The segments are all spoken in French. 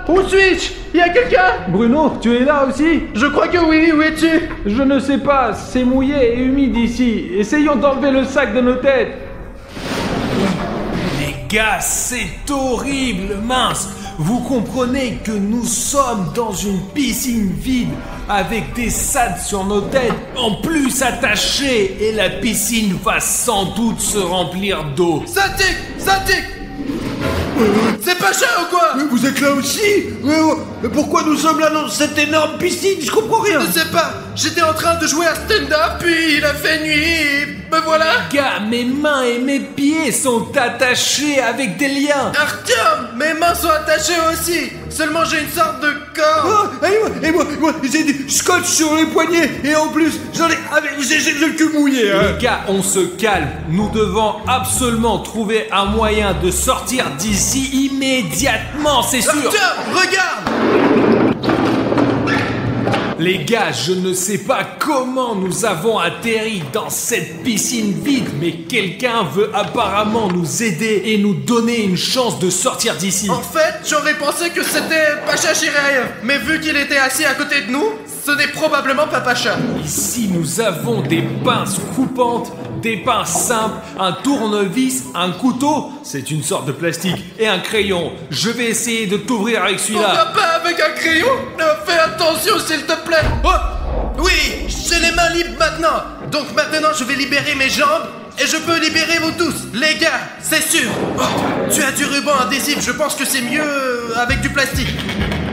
Où suis-je? Y a quelqu'un? Bruno, tu es là aussi? Je crois que oui, où es-tu? Je ne sais pas, c'est mouillé et humide ici. Essayons d'enlever le sac de nos têtes. Les gars, c'est horrible, mince. Vous comprenez que nous sommes dans une piscine vide avec des sacs sur nos têtes, en plus attachés, et la piscine va sans doute se remplir d'eau. Ça tique! C'est Pacha ou quoi? Mais vous êtes là aussi? Mais pourquoi nous sommes là dans cette énorme piscine? Je comprends rien. Je ne sais pas, j'étais en train de jouer à stand-up, puis il a fait nuit, et me voilà. Gars, mes mains et mes pieds sont attachés avec des liens. Artyom, mes mains sont attachées aussi. Seulement j'ai une sorte de corps. Et moi, j'ai du scotch sur les poignets, et en plus, j'ai le cul mouillé. Hein. Les gars, on se calme. Nous devons absolument trouver un moyen de sortir d'ici immédiatement, c'est sûr. Artyom, regarde. Les gars, je ne sais pas comment nous avons atterri dans cette piscine vide, mais quelqu'un veut apparemment nous aider et nous donner une chance de sortir d'ici. En fait, j'aurais pensé que c'était Pacha Chiraev, mais vu qu'il était assis à côté de nous, ce n'est probablement pas Pacha. Ici, nous avons des pinces coupantes, des pinces simples, un tournevis, un couteau, c'est une sorte de plastique, et un crayon. Je vais essayer de t'ouvrir avec On celui-là. va pas avec un crayon? Fais attention s'il te plaît. Oh! Oui, j'ai les mains libres maintenant. Donc maintenant je vais libérer mes jambes et je peux libérer vous tous. Les gars, c'est sûr. Oh, tu as du ruban adhésif, je pense que c'est mieux avec du plastique.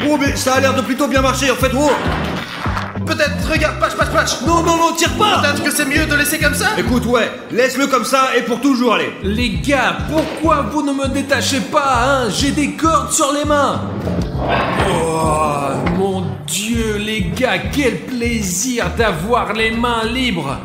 Oh, mais ça a l'air de plutôt bien marcher en fait. Oh. Peut-être, regarde, patch. Non, tire pas. Peut-être que c'est mieux de laisser comme ça? Écoute, ouais, laisse-le comme ça et pour toujours, allez. Les gars, pourquoi vous ne me détachez pas, hein? J'ai des cordes sur les mains. Oh, mon Dieu, les gars, quel plaisir d'avoir les mains libres.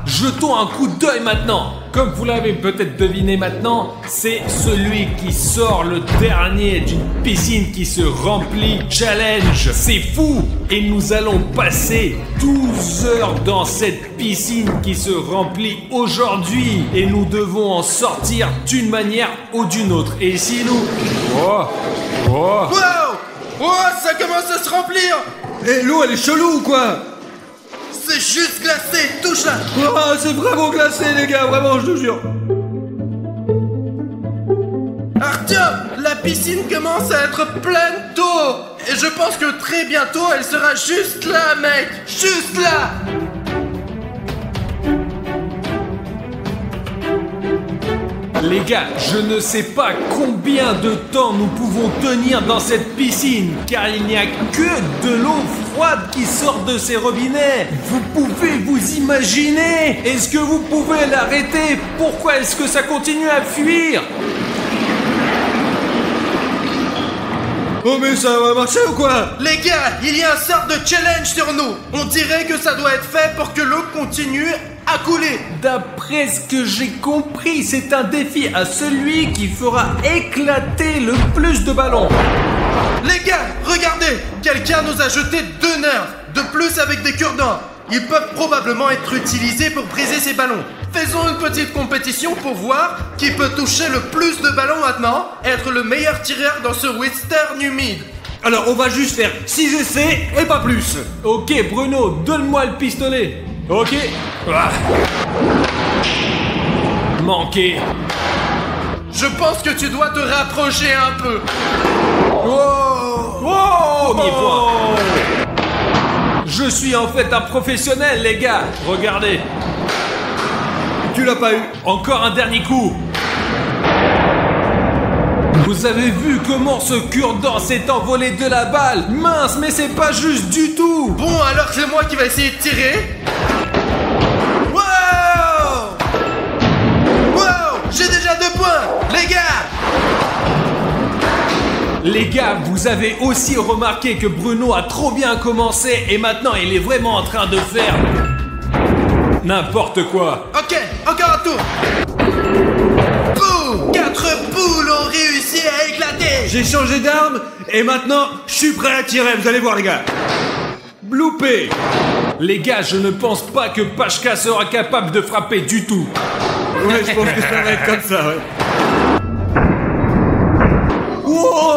Jetons un coup d'œil maintenant. Comme vous l'avez peut-être deviné maintenant, c'est celui qui sort le dernier d'une piscine qui se remplit challenge. C'est fou! Et nous allons passer 12 heures dans cette piscine qui se remplit aujourd'hui. Et nous devons en sortir d'une manière ou d'une autre. Et si nous... Wow! Ça commence à se remplir! Et l'eau, elle est chelou ou quoi? C'est juste glacé, touche-la! Oh, c'est vraiment glacé, les gars, vraiment, je te jure. Artyom, la piscine commence à être pleine d'eau! Et je pense que très bientôt, elle sera juste là, mec! Juste là! Les gars, je ne sais pas combien de temps nous pouvons tenir dans cette piscine, car il n'y a que de l'eau froide qui sort de ces robinets. Vous pouvez vous imaginer? Est-ce que vous pouvez l'arrêter? Pourquoi est-ce que ça continue à fuir? Oh, mais ça va marcher ou quoi? Les gars, il y a un sort de challenge sur nous! On dirait que ça doit être fait pour que l'eau continue à couler! D'après ce que j'ai compris, c'est un défi à celui qui fera éclater le plus de ballons. Les gars, regardez! Quelqu'un nous a jeté 2 nerfs, de plus avec des cure-dents. Ils peuvent probablement être utilisés pour briser ces ballons. Faisons une petite compétition pour voir qui peut toucher le plus de ballons maintenant et être le meilleur tireur dans ce western humide. Alors, on va juste faire 6 essais et pas plus. Ok, Bruno, donne-moi le pistolet. Ok. Manqué. Je pense que tu dois te rapprocher un peu. Premier point. Je suis en fait un professionnel, les gars. Regardez. Tu l'as pas eu. Encore un dernier coup. Vous avez vu comment ce cure-dent s'est envolé de la balle? Mince, mais c'est pas juste du tout. Bon, alors c'est moi qui vais essayer de tirer. Wow! J'ai déjà 2 points, les gars! Les gars, vous avez aussi remarqué que Bruno a trop bien commencé et maintenant il est vraiment en train de faire n'importe quoi. Ok, encore un tour. Boum! 4 poules ont réussi à éclater. J'ai changé d'arme et maintenant, je suis prêt à tirer, vous allez voir les gars. Bloopé. Les gars, je ne pense pas que Pachka sera capable de frapper du tout. Ouais, je pense que ça va être comme ça, ouais. Wow!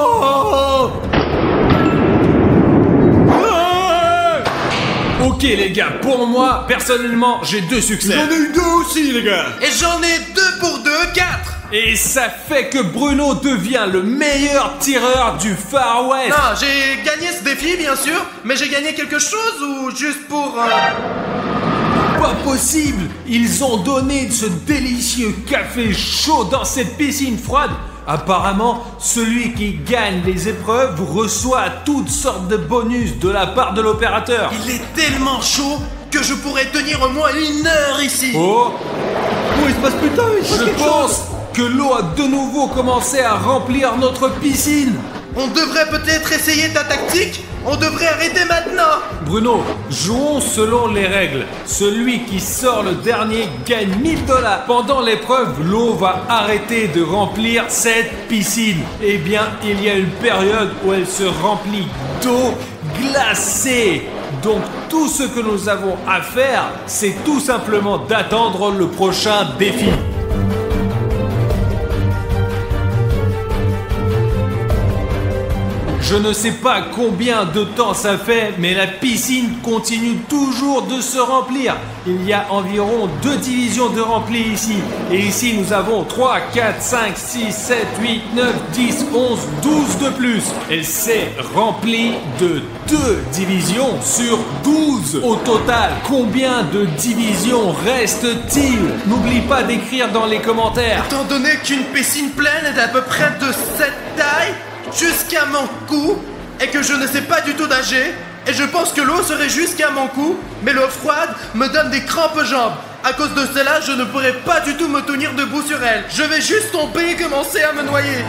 Ok les gars, pour moi, personnellement, j'ai 2 succès. J'en ai eu 2 aussi, les gars. Et j'en ai 2 pour 2, 4. Et ça fait que Bruno devient le meilleur tireur du Far West. Non, j'ai gagné ce défi, bien sûr, mais j'ai gagné quelque chose ou juste pour... Pas possible! Ils ont donné ce délicieux café chaud dans cette piscine froide. Apparemment, celui qui gagne les épreuves reçoit toutes sortes de bonus de la part de l'opérateur. Il est tellement chaud que je pourrais tenir au moins 1 heure ici. Oh! Oh, il se passe putain, il se passe Je quelque pense chose. que l'eau a de nouveau commencé à remplir notre piscine. On devrait peut-être essayer ta tactique. On devrait arrêter maintenant. Bruno, jouons selon les règles. Celui qui sort le dernier gagne 1000 $. Pendant l'épreuve, l'eau va arrêter de remplir cette piscine. Eh bien, il y a une période où elle se remplit d'eau glacée. Donc, tout ce que nous avons à faire, c'est tout simplement d'attendre le prochain défi. Je ne sais pas combien de temps ça fait, mais la piscine continue toujours de se remplir. Il y a environ 2 divisions de rempli ici. Et ici, nous avons 3, 4, 5, 6, 7, 8, 9, 10, 11, 12 de plus. Elle s'est remplie de 2 divisions sur 12. Au total, combien de divisions reste-t-il? N'oublie pas d'écrire dans les commentaires. Étant donné qu'une piscine pleine est à peu près de cette taille, jusqu'à mon cou, et que je ne sais pas du tout nager, et je pense que l'eau serait jusqu'à mon cou, mais l'eau froide me donne des crampes aux jambes. À cause de cela, je ne pourrais pas du tout me tenir debout sur elle. Je vais juste tomber et commencer à me noyer.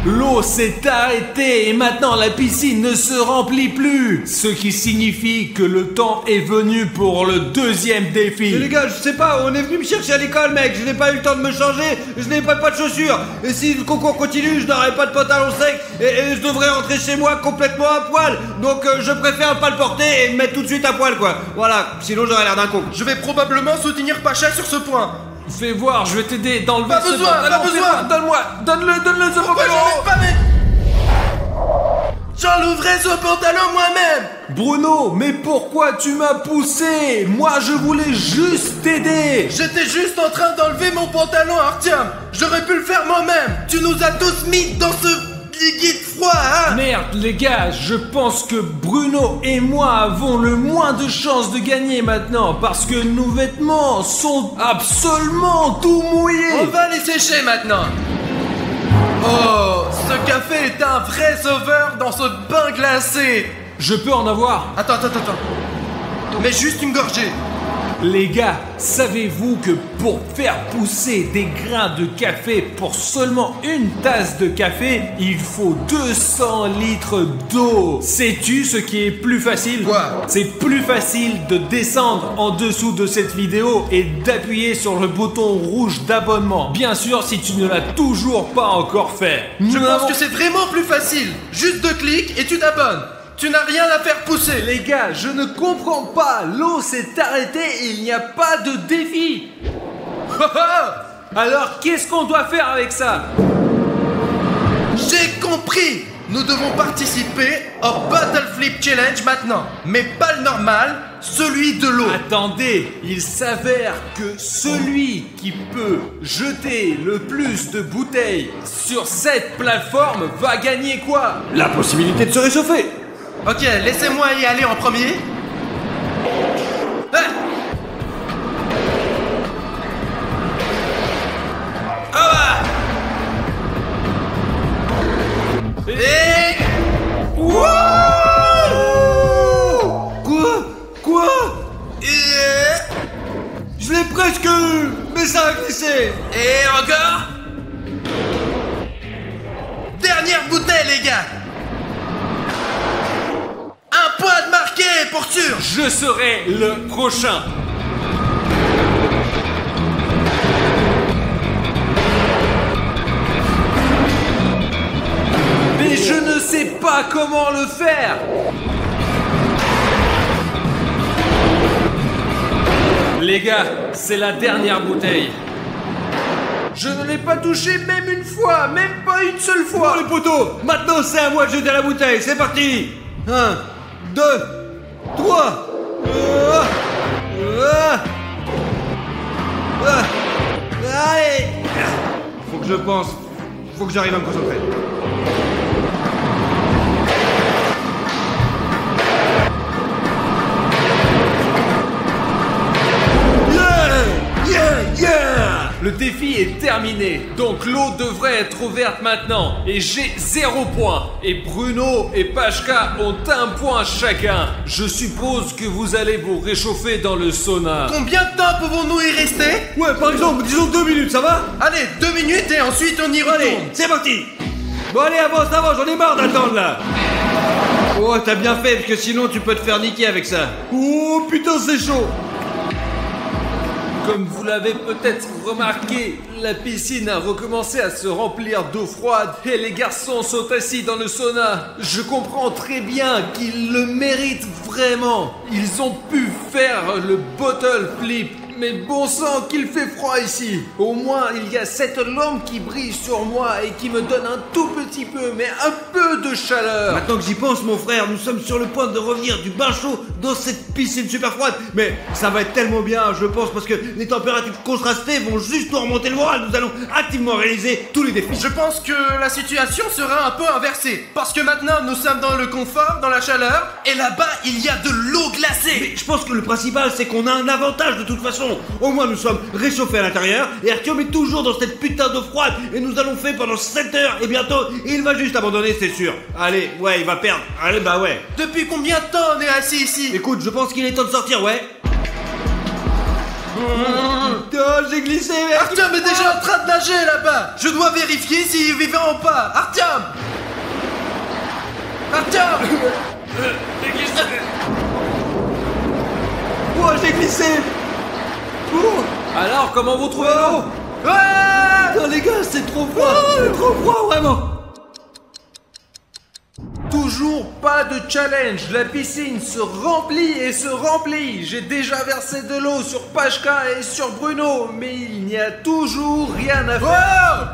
L'eau s'est arrêtée et maintenant la piscine ne se remplit plus. Ce qui signifie que le temps est venu pour le 2e défi. Mais les gars, je sais pas, on est venu me chercher à l'école, mec. Je n'ai pas eu le temps de me changer, je n'ai pas de chaussures. Et si le concours continue, je n'aurai pas de pantalon sec et je devrais rentrer chez moi complètement à poil. Donc je préfère pas le porter et me mettre tout de suite à poil, quoi. Voilà, sinon j'aurais l'air d'un con. Je vais probablement soutenir Pacha sur ce point. Fais voir, je vais t'aider d'enlever Pas ce besoin, bord. pas Non, fais besoin. voir, donne-moi, donne-le ce Pourquoi pantalon. je n'ai pas mes... J'enlèverai ce pantalon moi-même. Bruno, mais pourquoi tu m'as poussé? Moi je voulais juste t'aider. J'étais juste en train d'enlever mon pantalon, Artyom. J'aurais pu le faire moi-même. Tu nous as tous mis dans ce liquide froid, hein. Merde les gars, je pense que Bruno et moi avons le moins de chances de gagner maintenant parce que nos vêtements sont absolument tout mouillés. On va les sécher maintenant. Oh, ce café est un vrai sauveur dans ce bain glacé. Je peux en avoir? Attends. Mais juste une gorgée. Les gars, savez-vous que pour faire pousser des grains de café pour seulement une tasse de café, il faut 200 litres d'eau? Sais-tu ce qui est plus facile? Quoi? C'est plus facile de descendre en dessous de cette vidéo et d'appuyer sur le bouton rouge d'abonnement. Bien sûr, si tu ne l'as toujours pas encore fait. Je pense que c'est vraiment plus facile. Juste 2 clics et tu t'abonnes. Tu n'as rien à faire pousser. Les gars, je ne comprends pas. L'eau s'est arrêtée et il n'y a pas de défi. Alors, qu'est-ce qu'on doit faire avec ça? J'ai compris. Nous devons participer au Bottle Flip Challenge maintenant. Mais pas le normal, celui de l'eau. Attendez, il s'avère que celui qui peut jeter le plus de bouteilles sur cette plateforme va gagner quoi? La possibilité de se réchauffer. Ok, laissez-moi y aller en premier. Ah. Ah. Et... Quoi? Je l'ai presque eu, mais ça a glissé. Et encore. Dernière bouteille, les gars. Un point de marqué, pour sûr. Je serai le prochain. Mais je ne sais pas comment le faire. Les gars, c'est la dernière bouteille. Je ne l'ai pas touché même une fois, même pas une seule fois. Bon les potos, maintenant c'est à moi de jeter la bouteille, c'est parti. 1, 2, 3. Allez. Faut que je pense. Faut que j'arrive à me concentrer. Le défi est terminé, donc l'eau devrait être ouverte maintenant. Et j'ai 0 point. Et Bruno et Pachka ont 1 point chacun. Je suppose que vous allez vous réchauffer dans le sauna. Combien de temps pouvons-nous y rester? Ouais, par exemple, disons 2 minutes, ça va? Allez, 2 minutes et ensuite on y retourne. Allez, c'est parti. Bon allez, avance, j'en ai marre d'attendre là. Oh, t'as bien fait, parce que sinon tu peux te faire niquer avec ça. Oh putain, c'est chaud. Comme vous l'avez peut-être remarqué, la piscine a recommencé à se remplir d'eau froide et les garçons sont assis dans le sauna. Je comprends très bien qu'ils le méritent vraiment. Ils ont pu faire le bottle flip. Mais bon sang qu'il fait froid ici. Au moins il y a cette lampe qui brille sur moi et qui me donne un tout petit peu, mais un peu de chaleur. Maintenant que j'y pense mon frère, nous sommes sur le point de revenir du bain chaud dans cette piscine super froide. Mais ça va être tellement bien je pense parce que les températures contrastées vont juste nous remonter le moral. Nous allons activement réaliser tous les défis. Je pense que la situation sera un peu inversée. Parce que maintenant nous sommes dans le confort, dans la chaleur, et là-bas il y a de l'eau glacée. Mais je pense que le principal c'est qu'on a un avantage de toute façon. Au moins nous sommes réchauffés à l'intérieur et Artyom est toujours dans cette putain d'eau froide et nous allons faire pendant 7 heures et bientôt il va juste abandonner, c'est sûr. Allez, ouais, il va perdre. Allez, bah ouais. Depuis combien de temps on est assis ici? Écoute, je pense qu'il est temps de sortir, ouais. Putain, j'ai glissé, mec. Artyom est déjà en train de nager là-bas. Je dois vérifier s'il est vivant ou pas. Artyom! Oh, j'ai glissé. Oh. Alors, comment vous trouvez l'eau? Putain, les gars, c'est trop froid. C'est trop froid, vraiment. Toujours pas de challenge, la piscine se remplit et se remplit. J'ai déjà versé de l'eau sur Pachka et sur Bruno, mais il n'y a toujours rien à faire.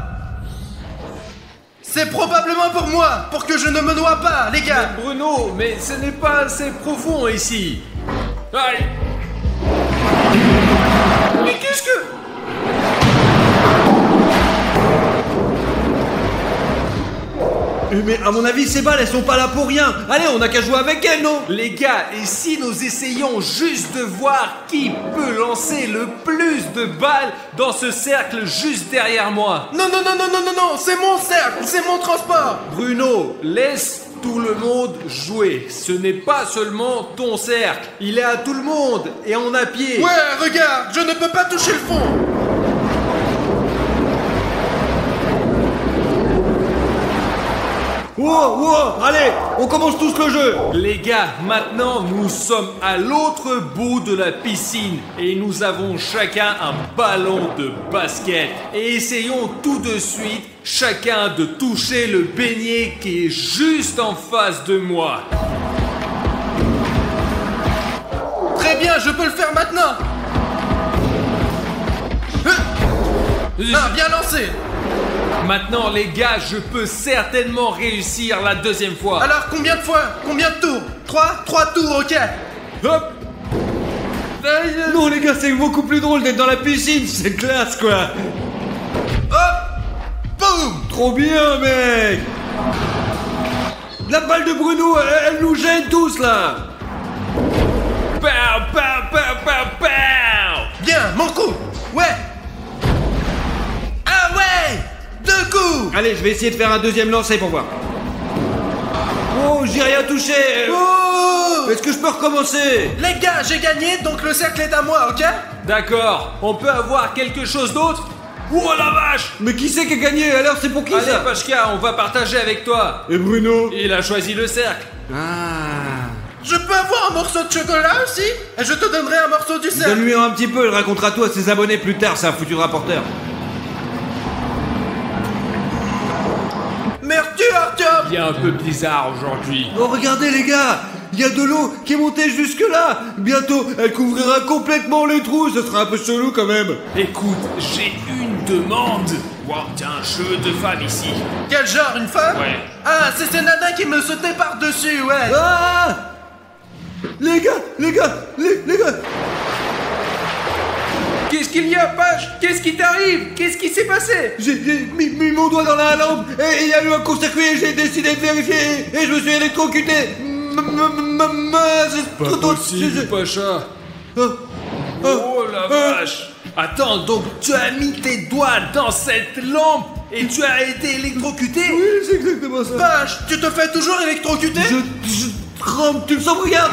C'est probablement pour moi, pour que je ne me noie pas, les gars. Mais Bruno, mais ce n'est pas assez profond ici. Aïe. Mais qu'est-ce que... Mais à mon avis, ces balles, elles sont pas là pour rien. Allez, on a qu'à jouer avec elles, non? Les gars, et si nous essayons juste de voir qui peut lancer le plus de balles dans ce cercle juste derrière moi? Non, c'est mon cercle, c'est mon transport. Bruno, laisse tout le monde jouer. Ce n'est pas seulement ton cercle. Il est à tout le monde et on a pied. Ouais, regarde, je ne peux pas toucher le fond. Wow, allez, on commence tous le jeu. Les gars, maintenant nous sommes à l'autre bout de la piscine et nous avons chacun un ballon de basket. Et essayons tout de suite chacun de toucher le beignet qui est juste en face de moi. Très bien, je peux le faire maintenant. Ah, bien lancé. Maintenant les gars, je peux certainement réussir la deuxième fois. Alors combien de fois? Combien de tours? 3 tours, ok. Hop. Non les gars, c'est beaucoup plus drôle d'être dans la piscine, c'est classe quoi. Hop. Boum. Trop bien mec. La balle de Bruno, elle nous gêne tous là. Pow, pow, pow, pow, pow. Bien, mon coup. Ouais. Ah ouais. 2 coups. Allez, je vais essayer de faire un deuxième lancer pour voir. Oh, j'ai rien touché. Oh. Est-ce que je peux recommencer? Les gars, j'ai gagné, donc le cercle est à moi, ok? D'accord, on peut avoir quelque chose d'autre? Oh la vache! Mais qui c'est qui a gagné? Alors c'est pour qui Allez ça? Pachka, on va partager avec toi. Et Bruno? Il a choisi le cercle. Ah. Je peux avoir un morceau de chocolat aussi? Et je te donnerai un morceau du cercle. Donne-lui un petit peu, il racontera tout à ses abonnés plus tard, c'est un foutu rapporteur. Merci Artyom. Il est un peu bizarre aujourd'hui. Oh regardez les gars, il y a de l'eau qui est montée jusque là. Bientôt, elle couvrira complètement les trous, ce sera un peu chelou quand même. Écoute, j'ai une demande. Wow, t'as un cheveu de femme ici. Quel genre, une femme? Ouais. Ah, c'est ces nanas qui me sautaient par-dessus, ouais. Ah! Les gars, les gars. Qu'est-ce qu'il y a, Page? Qu'est-ce qui t'arrive? Qu'est-ce qui s'est passé? J'ai mis mon doigt dans la lampe et il y a eu un court-circuit et j'ai décidé de vérifier et je me suis électrocuté. Pas possible, Pacha. Oh la vache. Attends, donc tu as mis tes doigts dans cette lampe et tu as été électrocuté? Oui, c'est exactement ça. Vache, tu te fais toujours électrocuter? Je tremble, tu me sens, regarde.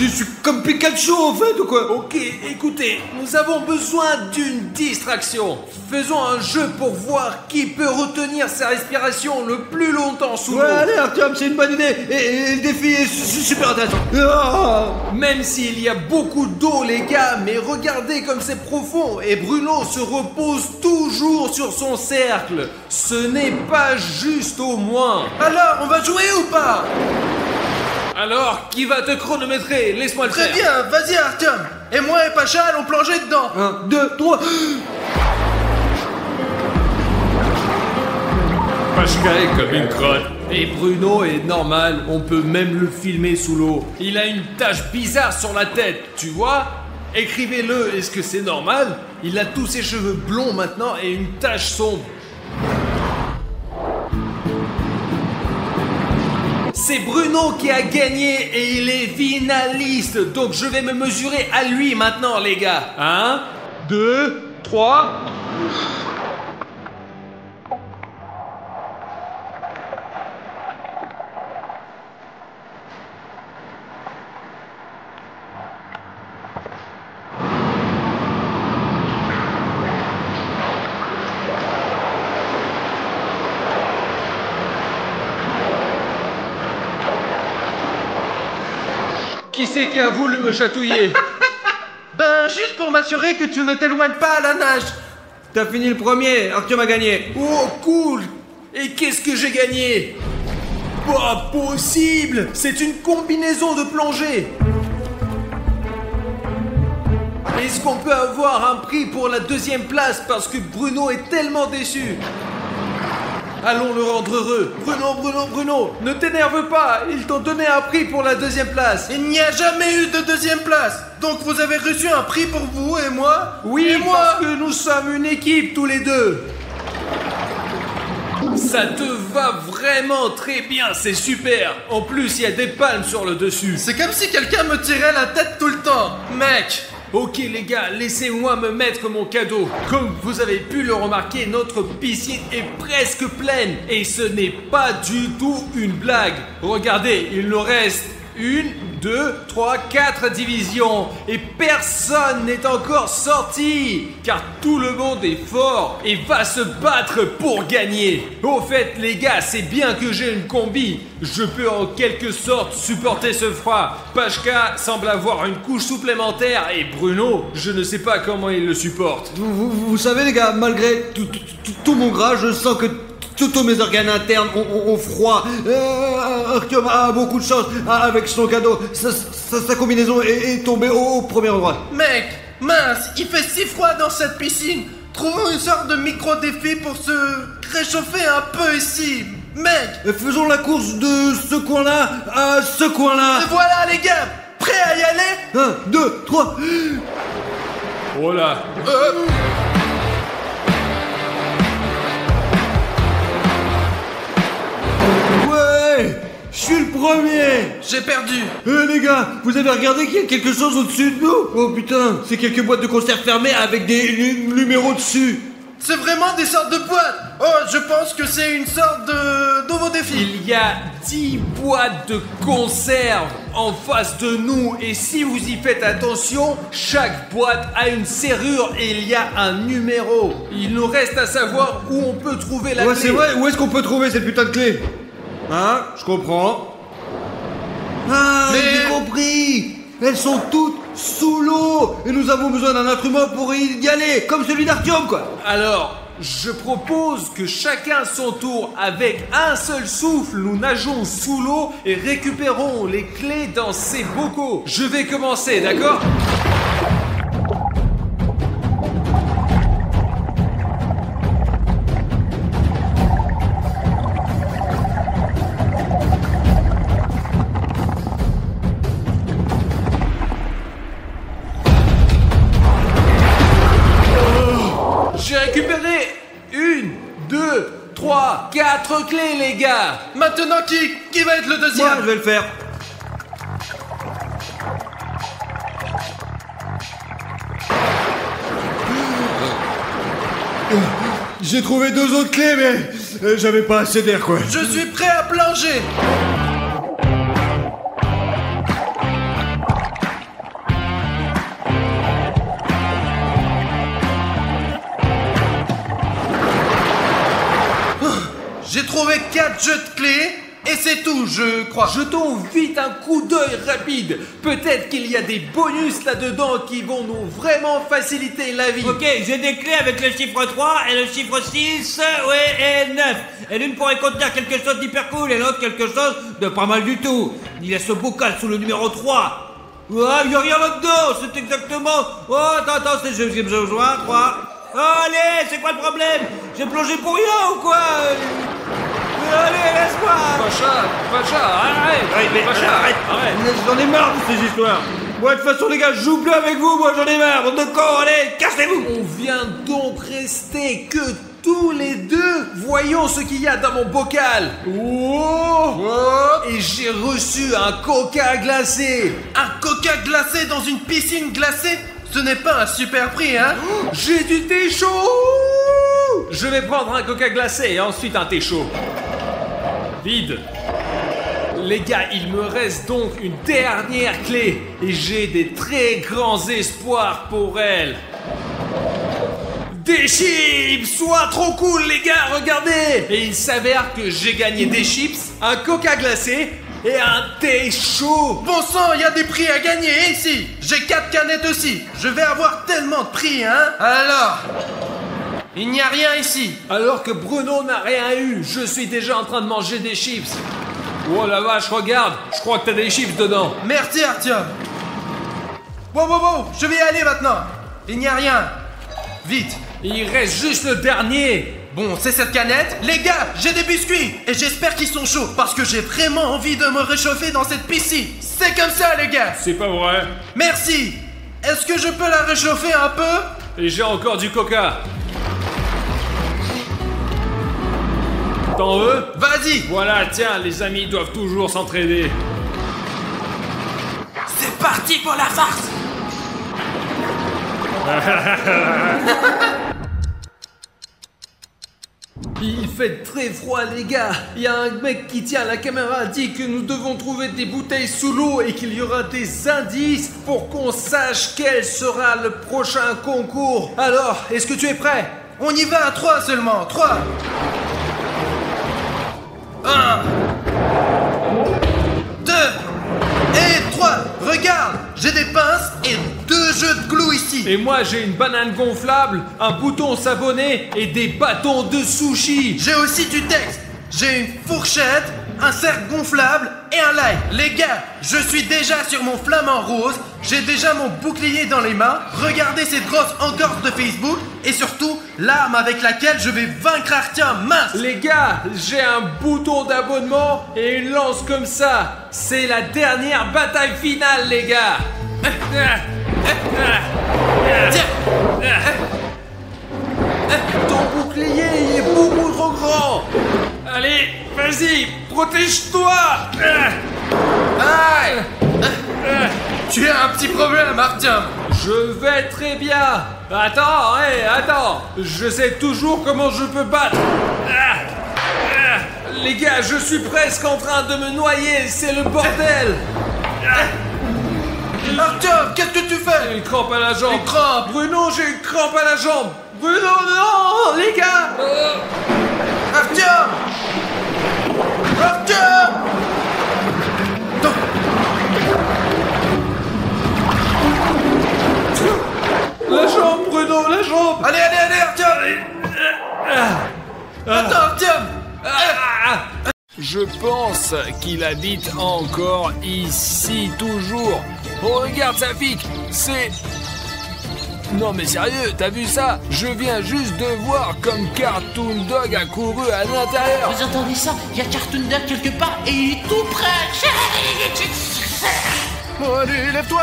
Je suis comme Pikachu en fait ou quoi? Ok, écoutez, nous avons besoin d'une distraction. Faisons un jeu pour voir qui peut retenir sa respiration le plus longtemps sous l'eau. Ouais, allez Artyom, c'est une bonne idée et le défi est super intéressant. Ah. Même s'il y a beaucoup d'eau, les gars, mais regardez comme c'est profond. Et Bruno se repose toujours sur son cercle. Ce n'est pas juste au moins. Alors, on va jouer ou pas? Alors, qui va te chronométrer? Laisse-moi le Très faire. bien, vas-y Artyom. Et moi et Pacha allons plonger dedans. 1, 2, 3. Pachka est comme une crotte. Et Bruno est normal, on peut même le filmer sous l'eau. Il a une tache bizarre sur la tête, tu vois? Écrivez-le, est-ce que c'est normal? Il a tous ses cheveux blonds maintenant et une tache sombre. C'est Bruno qui a gagné et il est finaliste, donc je vais me mesurer à lui maintenant, les gars. 1, 2, 3... Qui c'est qui a voulu me chatouiller? Ben, juste pour m'assurer que tu ne t'éloignes pas à la nage. T'as fini le premier, Artyom a gagné. Oh, cool! Et qu'est-ce que j'ai gagné? Pas possible! C'est une combinaison de plongée! Est-ce qu'on peut avoir un prix pour la deuxième place parce que Bruno est tellement déçu? Allons le rendre heureux. Bruno, ne t'énerve pas. Ils t'ont donné un prix pour la deuxième place. Il n'y a jamais eu de deuxième place. Donc vous avez reçu un prix pour vous et moi? Oui, et moi? parce que nous sommes une équipe tous les deux. Ça te va vraiment très bien, c'est super. En plus, il y a des palmes sur le dessus. C'est comme si quelqu'un me tirait la tête tout le temps. Mec! Ok les gars, laissez-moi me mettre mon cadeau. Comme vous avez pu le remarquer, notre piscine est presque pleine. Et ce n'est pas du tout une blague. Regardez, il nous reste 1, 2, 3, 4 divisions. Et personne n'est encore sorti. Car tout le monde est fort et va se battre pour gagner. Au fait les gars, c'est bien que j'ai une combi. Je peux en quelque sorte supporter ce froid. Pachka semble avoir une couche supplémentaire et Bruno, je ne sais pas comment il le supporte. Vous savez les gars, malgré tout mon gras, je sens que tous mes organes internes ont froid. Artyom a beaucoup de chance avec son cadeau. Sa combinaison est tombée au premier endroit. Mec, mince, il fait si froid dans cette piscine. Trouvons une sorte de micro-défi pour se réchauffer un peu ici. Mec! Faisons la course de ce coin-là à ce coin-là. Et voilà les gars, prêts à y aller? 1, 2, 3. Oh là. Ouais, je suis le premier. J'ai perdu. Les gars, vous avez regardé qu'il y a quelque chose au-dessus de nous? Oh putain, c'est quelques boîtes de conserve fermées avec des numéros dessus. C'est vraiment des sortes de boîtes. Oh, je pense que c'est une sorte de nouveau défi. Il y a 10 boîtes de conserve en face de nous et si vous y faites attention, chaque boîte a une serrure et il y a un numéro. Il nous reste à savoir où on peut trouver la Ouais, clé. c'est vrai, où est-ce qu'on peut trouver cette putain de clé? Hein, je comprends. Ah, Mais- j'ai compris. Elles sont toutes sous l'eau et nous avons besoin d'un instrument pour y aller, comme celui d'Artyom quoi. Alors, je propose que chacun son tour, avec un seul souffle, nous nageons sous l'eau et récupérons les clés dans ces bocaux. Je vais commencer, d'accord ? 4 clés, les gars. Maintenant, qui va être le deuxième? Moi, je vais le faire. J'ai trouvé 2 autres clés, mais j'avais pas assez d'air, quoi. Je suis prêt à plonger. J'ai trouvé 4 jeux de clés et c'est tout, je crois. Jetons vite un coup d'œil rapide. Peut-être qu'il y a des bonus là-dedans qui vont nous vraiment faciliter la vie. Ok, j'ai des clés avec le chiffre 3 et le chiffre 6, ouais, et 9. Et l'une pourrait contenir quelque chose d'hyper cool et l'autre quelque chose de pas mal du tout. Il y a ce bocal sous le numéro 3. Ouais, il y a rien là-dedans, c'est exactement... Oh, attends, c'est le deuxième jeu, 3. Oh, allez, c'est quoi le problème? J'ai plongé pour rien ou quoi? Allez, laisse-moi. Pacha, arrête. Pacha, arrête. J'en ai marre de ces histoires. Moi, de toute façon, les gars, je joue plus avec vous. Moi, j'en ai marre. Bande de cons, allez, cassez-vous. On vient donc rester que tous les deux. Voyons ce qu'il y a dans mon bocal. Et j'ai reçu un coca glacé. Un coca glacé dans une piscine glacée? Ce n'est pas un super prix, hein? J'ai du thé chaud. Je vais prendre un coca glacé et ensuite un thé chaud. Vide. Les gars, il me reste donc une dernière clé et j'ai des très grands espoirs pour elle. Des chips! Soit trop cool, les gars, regardez! Et il s'avère que j'ai gagné des chips, un coca glacé et un thé chaud. Bon sang, il y a des prix à gagner ici. J'ai 4 canettes aussi. Je vais avoir tellement de prix, hein? Alors, il n'y a rien ici. Alors que Bruno n'a rien eu, je suis déjà en train de manger des chips. Oh la vache, regarde, je crois que t'as des chips dedans. Merci Artyom. Wow, je vais y aller maintenant. Il n'y a rien. Vite. Il reste juste le dernier. Bon, c'est cette canette. Les gars, j'ai des biscuits. Et j'espère qu'ils sont chauds parce que j'ai vraiment envie de me réchauffer dans cette piscine. C'est comme ça, les gars. C'est pas vrai. Merci. Est-ce que je peux la réchauffer un peu? Et j'ai encore du coca. T'en veux? Vas-y. Voilà, tiens, les amis doivent toujours s'entraider. C'est parti pour la farce. Il fait très froid, les gars. Il y a un mec qui tient la caméra dit que nous devons trouver des bouteilles sous l'eau et qu'il y aura des indices pour qu'on sache quel sera le prochain concours. Alors, est-ce que tu es prêt? On y va à 3 seulement. 3. 1, 2 et 3. Regarde, j'ai des pinces et 2 jeux de glue ici. Et moi, j'ai une banane gonflable, un bouton savonné et des bâtons de sushi. J'ai aussi du texte. J'ai une fourchette, un cercle gonflable et un like. Les gars, je suis déjà sur mon flamant rose. J'ai déjà mon bouclier dans les mains. Regardez cette grosse entorse de Facebook. Et surtout, l'arme avec laquelle je vais vaincre Artyom. Mince. Les gars, j'ai un bouton d'abonnement et une lance comme ça. C'est la dernière bataille finale, les gars. Ton bouclier, il est beaucoup trop grand. Allez, vas-y, protège-toi. Aïe. Tu as un petit problème, Artyom. Je vais très bien. Attends, je sais toujours comment je peux battre. Les gars, je suis presque en train de me noyer, c'est le bordel. Artyom, qu'est-ce que tu fais? J'ai une crampe à la jambe. Une crampe. Bruno, j'ai une crampe à la jambe. Bruno, non, les gars. Artyom. La jambe, Bruno, la jambe. Allez, Artyom. Attends, Artyom. Je pense qu'il habite encore ici, toujours. Oh, regarde sa fique, c'est... Non mais sérieux, t'as vu ça? Je viens juste de voir comme Cartoon Dog a couru à l'intérieur. Vous entendez ça? Il y a Cartoon Dog quelque part et il est tout près. Bon, allez, lève-toi.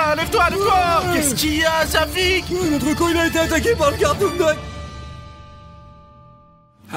Qu'est-ce qu'il y a, Safik? Notre con, il a été attaqué par le Cartoon Dog.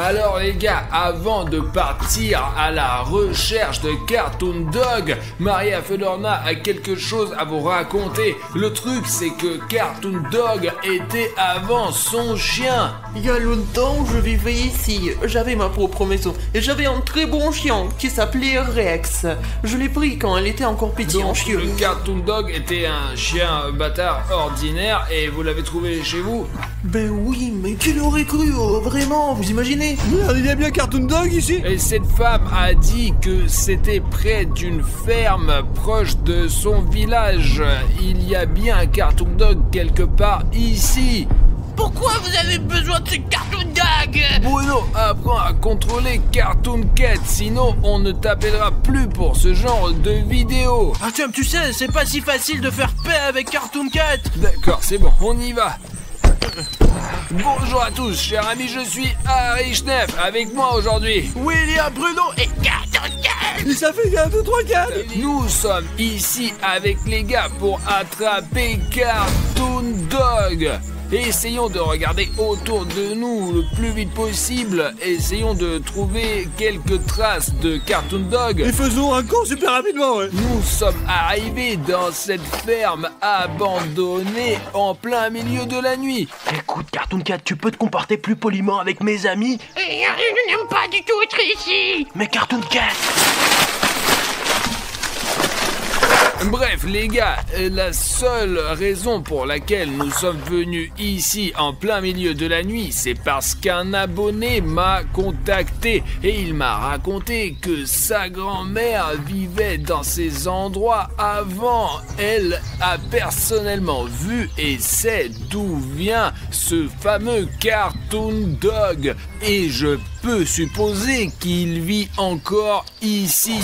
Alors les gars, avant de partir à la recherche de Cartoon Dog, Maria Fedorna a quelque chose à vous raconter. Le truc, c'est que Cartoon Dog était avant son chien. Il y a longtemps, je vivais ici. J'avais ma propre maison et j'avais un très bon chien qui s'appelait Rex. Je l'ai pris quand elle était encore petite en Donc chieux. le Cartoon Dog était un chien bâtard ordinaire et vous l'avez trouvé chez vous? Ben oui, mais qui l'aurait cru, vraiment, vous imaginez? Merde, il y a bien Cartoon Dog ici. Et cette femme a dit que c'était près d'une ferme proche de son village. Il y a bien un Cartoon Dog quelque part ici. Pourquoi vous avez besoin de ce Cartoon Dog? Bruno, apprends à contrôler Cartoon Cat, sinon on ne t'appellera plus pour ce genre de vidéo. Artyom, tu sais, c'est pas si facile de faire paix avec Cartoon Cat. D'accord, c'est bon, on y va. Bonjour à tous, chers amis, je suis Harry Schneff. Avec moi aujourd'hui, William, Bruno et Cartoon Cat. Et ça fait 1, 2, 3, 4. nous sommes ici avec les gars pour attraper Cartoon Dog. Essayons de regarder autour de nous le plus vite possible. Essayons de trouver quelques traces de Cartoon Dog. Et faisons un camp super rapidement, ouais. Nous sommes arrivés dans cette ferme abandonnée en plein milieu de la nuit. Écoute, Cartoon Cat, tu peux te comporter plus poliment avec mes amis? Je n'aime pas du tout être ici. Mais Cartoon Cat... Bref les gars, la seule raison pour laquelle nous sommes venus ici en plein milieu de la nuit, c'est parce qu'un abonné m'a contacté et il m'a raconté que sa grand-mère vivait dans ces endroits avant. Elle a personnellement vu et sait d'où vient ce fameux Cartoon Dog et je peux supposer qu'il vit encore ici.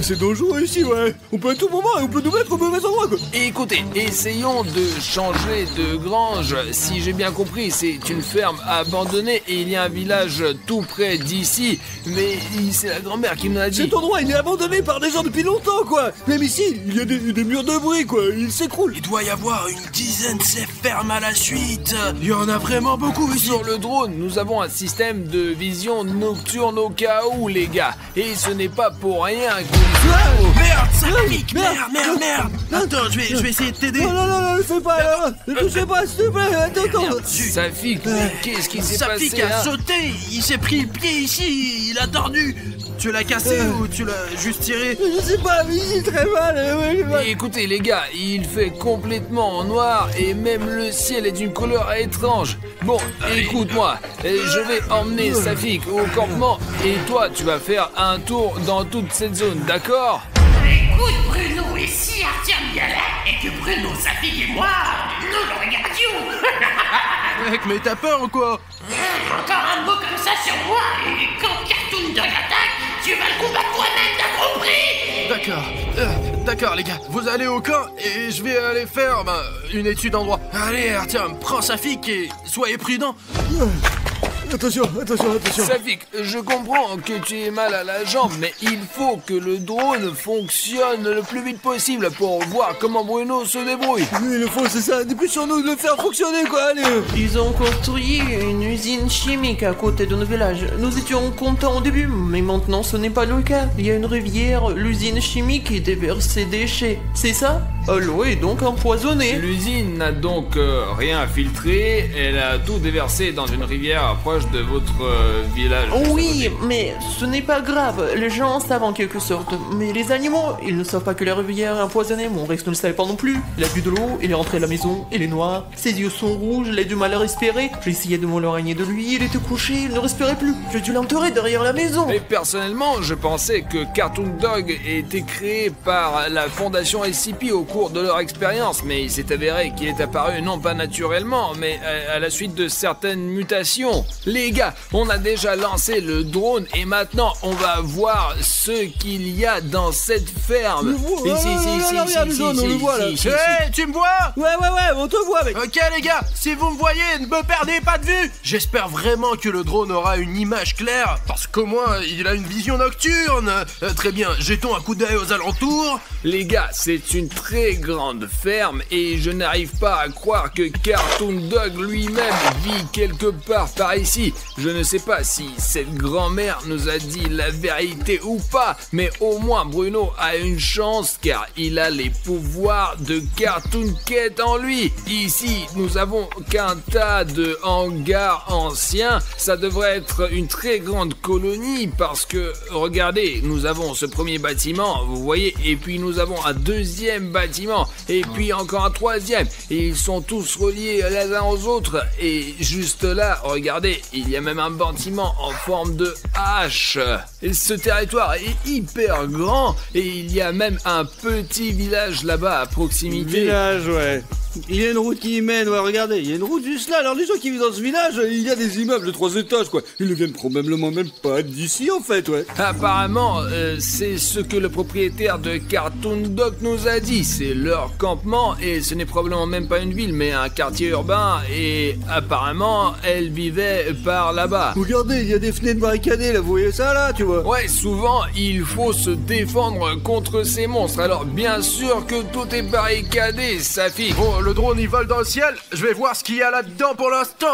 C'est dangereux ici, ouais. On peut à tout moment, on peut nous mettre au mauvais endroit, quoi. Écoutez, essayons de changer de grange. Si j'ai bien compris, c'est une ferme abandonnée et il y a un village tout près d'ici. Mais c'est la grand-mère qui me l'a dit. Cet endroit, il est abandonné par des gens depuis longtemps, quoi. Même ici, il y a des murs de bruit, quoi. Il s'écroule. Il doit y avoir une dizaine de ces fermes à la suite. Il y en a vraiment beaucoup ici. Sur le drone, nous avons un système de vision nocturne au cas où, les gars. Et ce n'est pas pour rien que... Merde, ça pique. Merde. Attends, je vais essayer de t'aider. Non, ne fais pas, là. Ne touchez pas, s'il te plaît. Attends. Safik, qu'est-ce qui s'est Safik passé a hein sauté. Il s'est pris le pied ici. Il a tordu. Tu l'as cassé ou tu l'as juste tiré? Je sais pas, mais il est très mal. Et écoutez les gars, il fait complètement noir et même le ciel est d'une couleur étrange. Bon, écoute-moi, je vais emmener Safik au campement et toi tu vas faire un tour dans toute cette zone, d'accord? Écoute Bruno, et si Artyom y allait et que Bruno, Safik et moi, nous le regardions? Mec, mais t'as peur ou quoi? Encore un mot comme ça sur moi, et quand Cartoon Dog attaque, tu vas le combattre toi-même, t'as compris? D'accord les gars, vous allez au camp et je vais aller faire une étude en droit. Allez Artyom, prends Safik et soyez prudent. Attention. Safik, je comprends que tu aies mal à la jambe, mais il faut que le drone fonctionne le plus vite possible pour voir comment Bruno se débrouille. Oui, le fond, c'est ça. Dépêchons-nous de le faire fonctionner, quoi. Allez. Ils ont construit une usine chimique à côté de notre village. Nous étions contents au début, mais maintenant ce n'est pas le cas. Il y a une rivière, l'usine chimique qui déverse ses déchets. C'est ça? L'eau est donc empoisonnée. L'usine n'a donc rien filtré, elle a tout déversé dans une rivière proche de votre village. Oui, mais ce n'est pas grave. Les gens savent en quelque sorte. Mais les animaux, ils ne savent pas que la rivière est empoisonnée. Mon Rex ne le savait pas non plus. Il a bu de l'eau, il est rentré à la maison, il est noir. Ses yeux sont rouges, il a du mal à respirer. J'ai essayé de m'éloigner de lui, il était couché, il ne respirait plus. J'ai dû l'enterrer derrière la maison. Et personnellement, je pensais que Cartoon Dog était créé par la fondation SCP au cours de leur expérience, mais il s'est avéré qu'il est apparu non pas naturellement, mais à la suite de certaines mutations. Les gars, on a déjà lancé le drone et maintenant on va voir ce qu'il y a dans cette ferme. Ici, on le voit là. Hey, tu me vois? Ouais, on te voit, mec. Ok les gars, si vous me voyez, ne me perdez pas de vue. J'espère vraiment que le drone aura une image claire, parce qu'au moins il a une vision nocturne. Très bien, jetons un coup d'œil aux alentours. Les gars, c'est une très grande ferme et je n'arrive pas à croire que Cartoon Dog lui-même vit quelque part par ici. ici. Je ne sais pas si cette grand-mère nous a dit la vérité ou pas, mais au moins Bruno a une chance car il a les pouvoirs de Cartoon Cat en lui. Ici, nous avons qu'un tas de hangars anciens. Ça devrait être une très grande colonie parce que, regardez, nous avons ce premier bâtiment, vous voyez, et puis nous avons un deuxième bâtiment, et puis encore un troisième. Et ils sont tous reliés les uns aux autres. Et juste là, regardez, il y a même un bâtiment en forme de H. Et ce territoire est hyper grand et il y a même un petit village là-bas à proximité. Village, ouais. Il y a une route qui y mène, ouais, regardez, il y a une route juste là. Alors les gens qui vivent dans ce village, il y a des immeubles de 3 étages, quoi. Ils ne viennent probablement même pas d'ici, en fait, ouais. Apparemment, c'est ce que le propriétaire de Cartoon Doc nous a dit. C'est leur campement et ce n'est probablement même pas une ville, mais un quartier urbain. Et apparemment, elle vivait par là-bas. Regardez, il y a des fenêtres barricadées, là, vous voyez ça, là, tu vois. Ouais, souvent, il faut se défendre contre ces monstres. Alors, bien sûr que tout est barricadé, sa fille. Bon, le drone il vole dans le ciel, je vais voir ce qu'il y a là-dedans pour l'instant.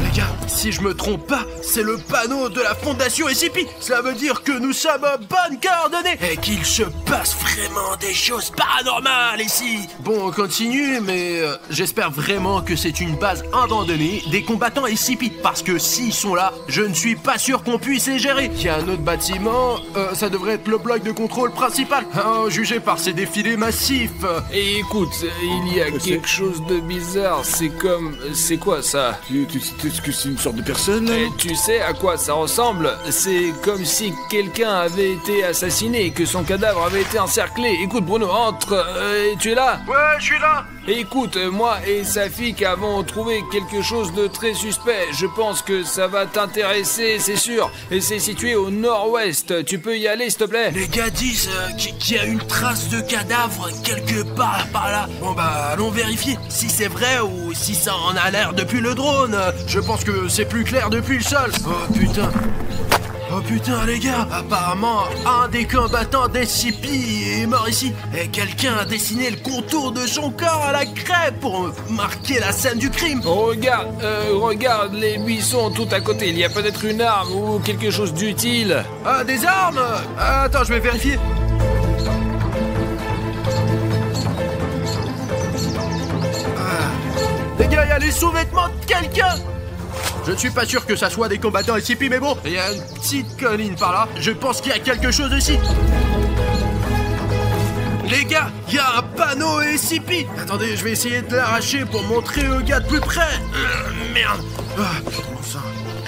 Les gars, si je me trompe pas, c'est le panneau de la fondation SCP. Cela veut dire que nous sommes en bonne coordonnée et qu'il se passe vraiment des choses paranormales ici. Bon, on continue, mais j'espère vraiment que c'est une base abandonnée des combattants SCP. Parce que s'ils sont là, je ne suis pas sûr qu'on puisse les gérer. Il y a un autre bâtiment, ça devrait être le bloc de contrôle principal. Jugé par ces défilés massifs. Et écoute, il y a quelque chose de bizarre. C'est comme... C'est quoi ça? Est-ce que c'est une sorte de personne, là? Et tu sais à quoi ça ressemble? C'est comme si quelqu'un avait été assassiné et que son cadavre avait été encerclé. Écoute Bruno, entre, tu es là? Ouais, je suis là. Écoute, moi et Safik avons trouvé quelque chose de très suspect. Je pense que ça va t'intéresser, c'est sûr. Et c'est situé au nord-ouest. Tu peux y aller, s'il te plaît? Les gars disent qu'il y a une trace de cadavre quelque part par là. Bon bah, allons vérifier si c'est vrai ou si ça en a l'air depuis le drone. Je pense que c'est plus clair depuis le sol. Oh putain. Oh putain les gars, apparemment un des combattants d'SCP est mort ici et quelqu'un a dessiné le contour de son corps à la craie pour marquer la scène du crime. Regarde les buissons tout à côté, il y a peut-être une arme ou quelque chose d'utile. Ah, des armes? Attends, je vais vérifier. Les gars, il y a les sous-vêtements de quelqu'un. Je ne suis pas sûr que ça soit des combattants SCP, mais bon, il y a une petite colline par là. Je pense qu'il y a quelque chose ici. Les gars, il y a un panneau SCP. Attendez, je vais essayer de l'arracher pour montrer aux gars de plus près. Merde. Bon sang.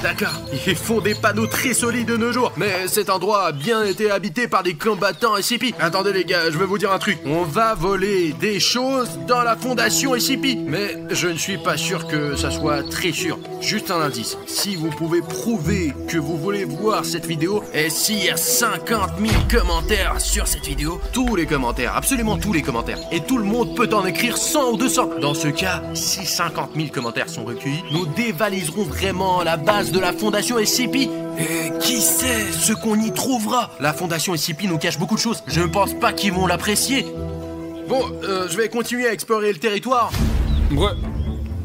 D'accord, ils font des panneaux très solides de nos jours. Mais cet endroit a bien été habité par des combattants SCP. Attendez les gars, je vais vous dire un truc. On va voler des choses dans la fondation SCP. Mais je ne suis pas sûr que ça soit très sûr. Juste un indice. Si vous pouvez prouver que vous voulez voir cette vidéo, et s'il y a 50 000 commentaires sur cette vidéo, tous les commentaires, absolument tous les commentaires, et tout le monde peut en écrire 100 ou 200. Dans ce cas, si 50 000 commentaires sont recueillis, nous dévaliserons vraiment la base de la fondation SCP. Et qui sait ce qu'on y trouvera? La fondation SCP nous cache beaucoup de choses. Je ne pense pas qu'ils vont l'apprécier. Bon, je vais continuer à explorer le territoire.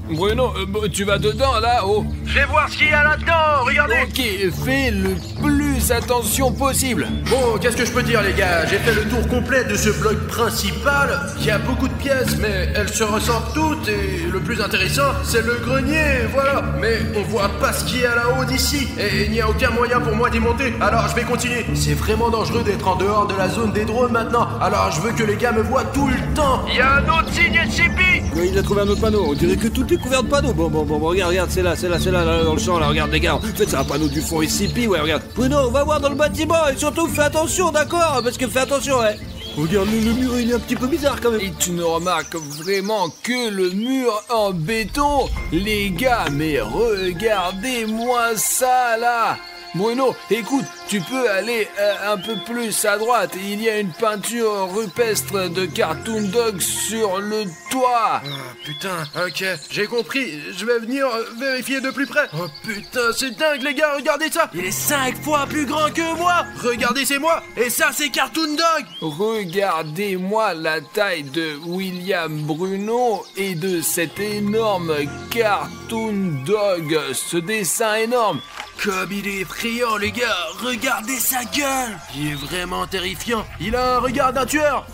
Bruno, tu vas dedans là-haut? Je vais voir ce qu'il y a là-dedans, regardez. Ok, fais le plus attention possible. Bon, qu'est-ce que je peux dire les gars? J'ai fait le tour complet de ce bloc principal. Il y a beaucoup de pièces, mais elles se ressemblent toutes. Et le plus intéressant, c'est le grenier, voilà. Mais on voit pas ce qu'il y a là-haut d'ici. Et il n'y a aucun moyen pour moi d'y monter. Alors je vais continuer. C'est vraiment dangereux d'être en dehors de la zone des drones maintenant. Alors je veux que les gars me voient tout le temps. Il y a un autre signe SCP. Il a trouvé un autre panneau, on dirait que tout est couvert de panneaux. Bon, regarde, c'est là, dans le champ, là, regarde les gars. En fait, c'est un panneau du fond SCP, ouais, regarde. Bruno, on va voir dans le bâtiment, et surtout, fais attention, d'accord? Parce que fais attention, ouais. Regarde, le mur, il est un petit peu bizarre, quand même. Et tu ne remarques vraiment que le mur en béton? Les gars, mais regardez-moi ça, là. Bruno, écoute, tu peux aller un peu plus à droite. Il y a une peinture rupestre de Cartoon Dog sur le toit. Oh putain, ok, j'ai compris. Je vais venir vérifier de plus près. Oh putain, c'est dingue les gars, regardez ça. Il est 5 fois plus grand que moi. Regardez, c'est moi. Et ça, c'est Cartoon Dog. Regardez-moi la taille de William Bruno et de cet énorme Cartoon Dog. Ce dessin énorme. Comme il est effrayant les gars, regardez sa gueule. Il est vraiment terrifiant. Il a un regard d'un tueur.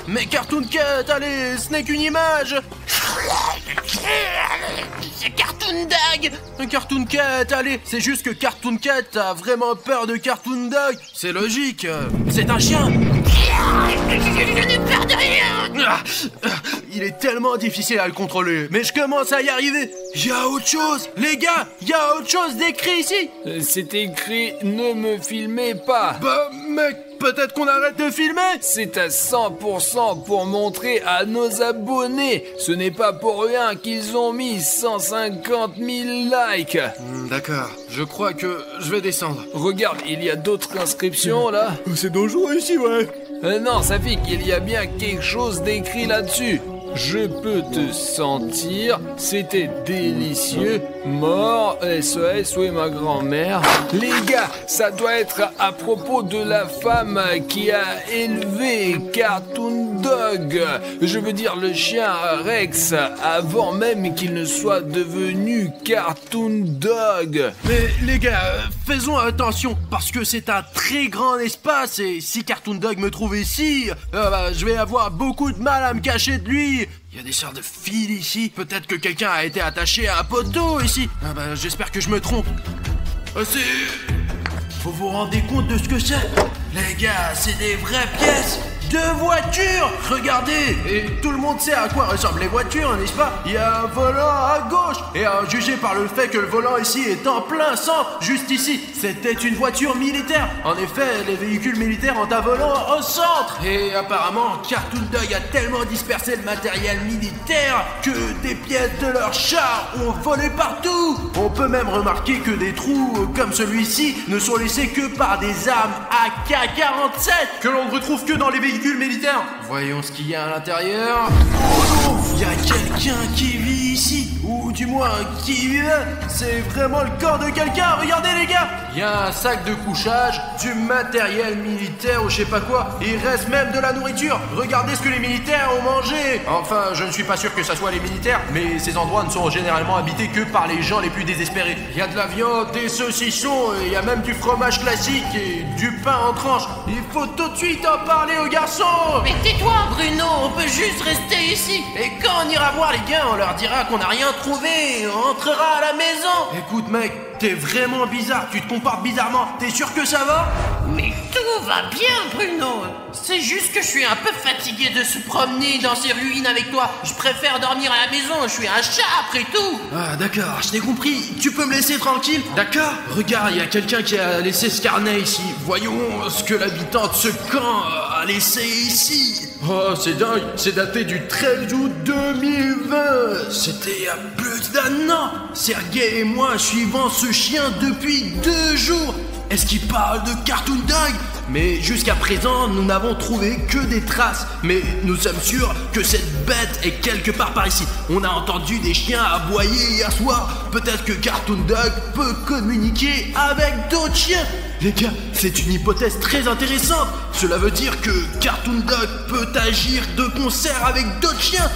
Mais Cartoon Cat, allez, ce n'est qu'une image. C'est Cartoon Dog. Cartoon Cat, allez, c'est juste que Cartoon Cat a vraiment peur de Cartoon Dog. C'est logique, c'est un chien. Je n'ai peur de rien. Il est tellement difficile à le contrôler, mais je commence à y arriver. Il y a autre chose, les gars, il y a autre chose d'écrit ici. C'est écrit « Ne me filmez pas ». Bah mec, peut-être qu'on arrête de filmer. C'est à 100% pour montrer à nos abonnés. Ce n'est pas pour rien qu'ils ont mis 150 000 likes. D'accord, je crois que je vais descendre. Regarde, il y a d'autres inscriptions là. C'est dangereux ici, ouais. Non, ça fait qu'il y a bien quelque chose d'écrit là-dessus. Je peux te sentir, c'était délicieux, mort, SOS, oui ma grand-mère. Les gars, ça doit être à propos de la femme qui a élevé Cartoon Dog. Je veux dire le chien Rex, avant même qu'il ne soit devenu Cartoon Dog. Mais les gars, faisons attention, parce que c'est un très grand espace, et si Cartoon Dog me trouve ici, je vais avoir beaucoup de mal à me cacher de lui. Il y a des sortes de fils ici. Peut-être que quelqu'un a été attaché à un poteau ici. J'espère que je me trompe. Faut vous rendre compte de ce que c'est. Les gars, c'est des vraies pièces de voitures. Regardez. Et tout le monde sait à quoi ressemblent les voitures, n'est-ce pas? Il y a un volant à gauche. Et à juger par le fait que le volant ici est en plein centre, juste ici, c'était une voiture militaire. En effet, les véhicules militaires ont un volant au centre. Et apparemment, Cartoon Dog a tellement dispersé le matériel militaire que des pièces de leurs chars ont volé partout. On peut même remarquer que des trous comme celui-ci ne sont laissés que par des armes AK-47 que l'on ne retrouve que dans les véhicules militaires. Voyons ce qu'il y a à l'intérieur. Oh non, il y a quelqu'un qui vit ici, ou du moins qui vivait. C'est vraiment le corps de quelqu'un. Regardez les gars, il y a un sac de couchage, du matériel militaire ou je sais pas quoi. Et il reste même de la nourriture. Regardez ce que les militaires ont mangé. Enfin, je ne suis pas sûr que ça soit les militaires, mais ces endroits ne sont généralement habités que par les gens les plus désespérés. Il y a de la viande, des saucissons, et il y a même du fromage classique et du pain en tranches. Il faut tout de suite en parler aux garçons. Mais tais-toi, Bruno, on peut juste rester ici. Et quand on ira voir les gars, on leur dira qu'on n'a rien trouvé, on rentrera à la maison. Écoute mec, t'es vraiment bizarre, tu te comportes bizarrement, t'es sûr que ça va? Mais tout va bien, Bruno. C'est juste que je suis un peu fatigué de se promener dans ces ruines avec toi. Je préfère dormir à la maison, je suis un chat après tout. Ah d'accord, je t'ai compris, tu peux me laisser tranquille? D'accord. Regarde, il y a quelqu'un qui a laissé ce carnet ici. Voyons ce que l'habitant de ce camp a laissé ici. Oh, c'est dingue, c'est daté du 13 août 2020. C'était il y a plus d'un an. Sergei et moi suivons ce chien depuis 2 jours. Est-ce qu'il parle de Cartoon Dog? Mais jusqu'à présent, nous n'avons trouvé que des traces. Mais nous sommes sûrs que cette bête est quelque part par ici. On a entendu des chiens aboyer hier soir. Peut-être que Cartoon Dog peut communiquer avec d'autres chiens. Les gars, c'est une hypothèse très intéressante. Cela veut dire que Cartoon Dog peut agir de concert avec d'autres chiens.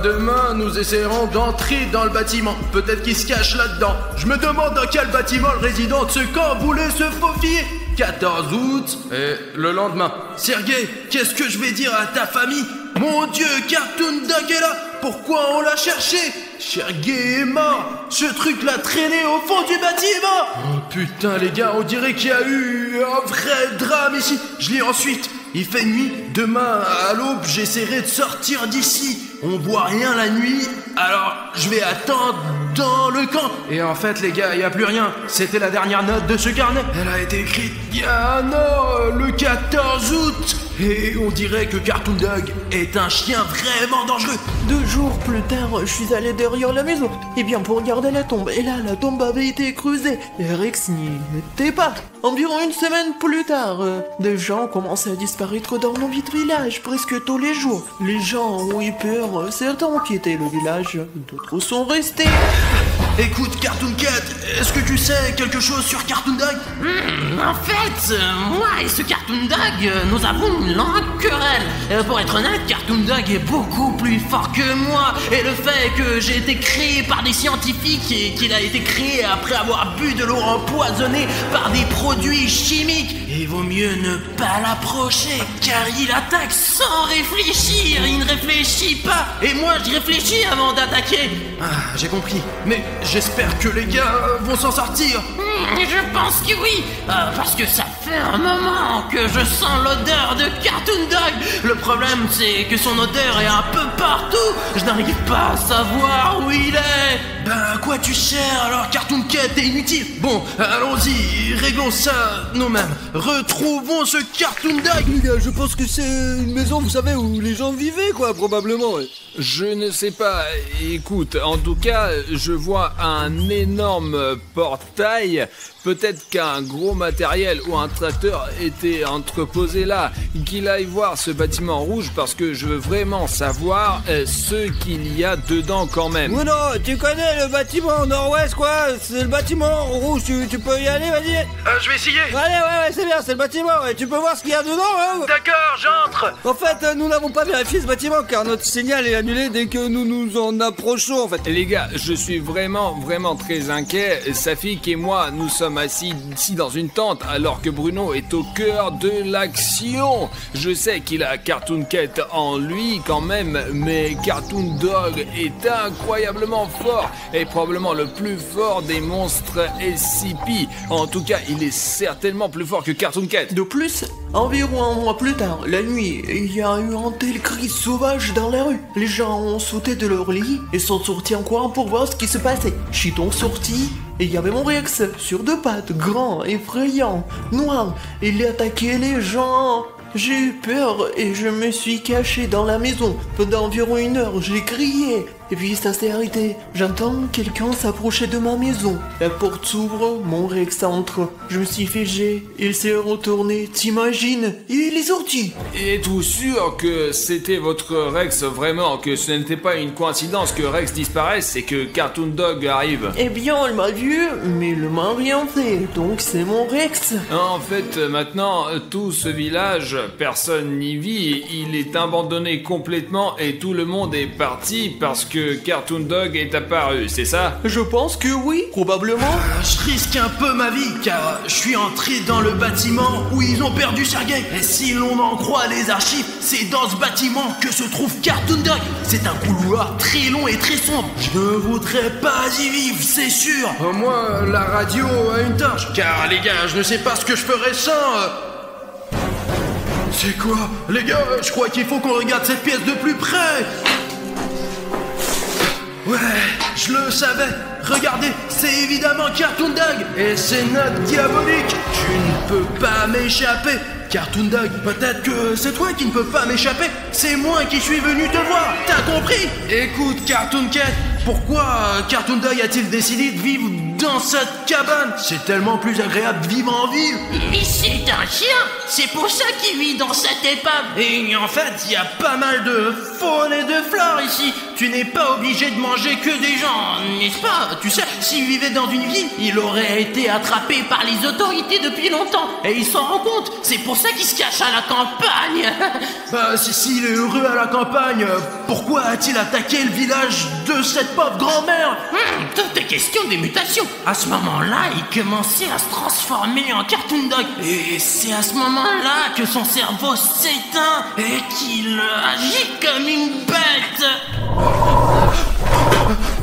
Demain, nous essaierons d'entrer dans le bâtiment. Peut-être qu'il se cache là-dedans. Je me demande dans quel bâtiment le résident de ce camp voulait se faufiler. 14 août, et le lendemain. Sergei, qu'est-ce que je vais dire à ta famille? Mon Dieu, Cartoon Dog est là. Pourquoi on l'a cherché? Sergei est mort. Ce truc l'a traîné au fond du bâtiment. Oh putain les gars, on dirait qu'il y a eu un vrai drame ici. Je lis ensuite. Il fait nuit. Demain à l'aube, j'essaierai de sortir d'ici. On voit rien la nuit, alors je vais attendre dans le camp. Et en fait les gars, il n'y a plus rien. C'était la dernière note de ce carnet. Elle a été écrite il y a un an, le 14 août. Et on dirait que Cartoon Dog est un chien vraiment dangereux. 2 jours plus tard, je suis allé derrière la maison. Et bien pour regarder la tombe. Et là, la tombe avait été creusée. Et Rex n'y était pas. Environ 1 semaine plus tard, des gens commençaient à disparaître dans mon vite village presque tous les jours. Les gens ont eu peur, certains ont quitté le village, d'autres sont restés. Écoute, Cartoon Cat, est-ce que tu sais quelque chose sur Cartoon Dog? En fait, moi et ce Cartoon Dog, nous avons une longue querelle. Pour être honnête, Cartoon Dog est beaucoup plus fort que moi. Et le fait que j'ai été créé par des scientifiques et qu'il a été créé après avoir bu de l'eau empoisonnée par des produits chimiques, il vaut mieux ne pas l'approcher, car il attaque sans réfléchir. Il ne réfléchit pas. Et moi, je réfléchis avant d'attaquer. Ah, j'ai compris. Mais j'espère que les gars vont s'en sortir. Je pense que oui, parce que ça fait un moment que je sens l'odeur de Cartoon Dog. Le problème, c'est que son odeur est un peu partout. Je n'arrive pas à savoir où il est. Ben, à quoi tu sers alors, Cartoon Cat? T'es inutile. Bon, allons-y, réglons ça nous-mêmes. Retrouvons ce Cartoon Dog. Les gars, je pense que c'est une maison, vous savez, où les gens vivaient, quoi, probablement. Ouais. Je ne sais pas, écoute, en tout cas, je vois un énorme portail. Peut-être qu'un gros matériel ou un tracteur était entreposé là. Qu'il aille voir ce bâtiment rouge parce que je veux vraiment savoir ce qu'il y a dedans quand même. Bruno, tu connais le bâtiment nord-ouest, quoi? C'est le bâtiment rouge, tu peux y aller, vas-y. Je vais essayer. Allez, ouais, c'est bien, c'est le bâtiment, ouais. Tu peux voir ce qu'il y a dedans, hein? D'accord, j'entre. En fait, nous n'avons pas vérifié ce bâtiment car notre signal est annulé dès que nous nous en approchons, en fait. Les gars, je suis vraiment très inquiet. Safik et moi, nous sommes assis ici dans une tente alors que Bruno est au cœur de l'action. Je sais qu'il a Cartoon Cat en lui quand même, mais Cartoon Dog est incroyablement fort et probablement le plus fort des monstres SCP. En tout cas, il est certainement plus fort que Cartoon Cat. De plus, environ 1 mois plus tard, la nuit, il y a eu un tel cri sauvage dans la rue. Les gens ont sauté de leur lit et sont sortis en courant pour voir ce qui se passait. Je suis donc sorti et il y avait mon Rex sur 2 pattes, grand, effrayant, noir. Il attaquait les gens. J'ai eu peur et je me suis caché dans la maison. Pendant environ 1 heure, j'ai crié. Et puis ça s'est arrêté. J'entends quelqu'un s'approcher de ma maison. La porte s'ouvre, mon Rex entre. Je me suis figé, il s'est retourné, t'imagines? Il est sorti. Êtes-vous sûr que c'était votre Rex vraiment, que ce n'était pas une coïncidence que Rex disparaisse et que Cartoon Dog arrive? Eh bien, elle m'a vu, mais il m'a rien fait, donc c'est mon Rex. En fait, maintenant, tout ce village, personne n'y vit, il est abandonné complètement et tout le monde est parti parce que Cartoon Dog est apparu, c'est ça? Je pense que oui, probablement. Je risque un peu ma vie car je suis entré dans le bâtiment où ils ont perdu Sergei. Et si l'on en croit les archives, c'est dans ce bâtiment que se trouve Cartoon Dog. C'est un couloir très long et très sombre. Je ne voudrais pas y vivre, c'est sûr. Moi, la radio a une tâche. Car les gars, je ne sais pas ce que je ferais sans... C'est quoi? Les gars, je crois qu'il faut qu'on regarde cette pièce de plus près. Ouais, je le savais. Regardez, c'est évidemment Cartoon Dog. Et c'est notre diabolique. Tu ne peux pas m'échapper. Cartoon Dog, peut-être que c'est toi qui ne peux pas m'échapper. C'est moi qui suis venu te voir. T'as compris? Écoute, Cartoon Cat, pourquoi Cartoon Dog a-t-il décidé de vivre dans cette cabane? C'est tellement plus agréable de vivre en ville. Mais c'est un chien. C'est pour ça qu'il vit dans cette épave. Et en fait, il y a pas mal de faune et de flore ici. Tu n'es pas obligé de manger que des gens, n'est-ce pas? Tu sais, s'il vivait dans une ville, il aurait été attrapé par les autorités depuis longtemps. Et il s'en rend compte. C'est pour ça qu'il se cache à la campagne. Bah, s'il est heureux à la campagne, pourquoi a-t-il attaqué le village de cette pauvre grand-mère? Tout est question des mutations. À ce moment-là, il commençait à se transformer en Cartoon Dog. Et c'est à ce moment-là que son cerveau s'éteint et qu'il agit comme une bête.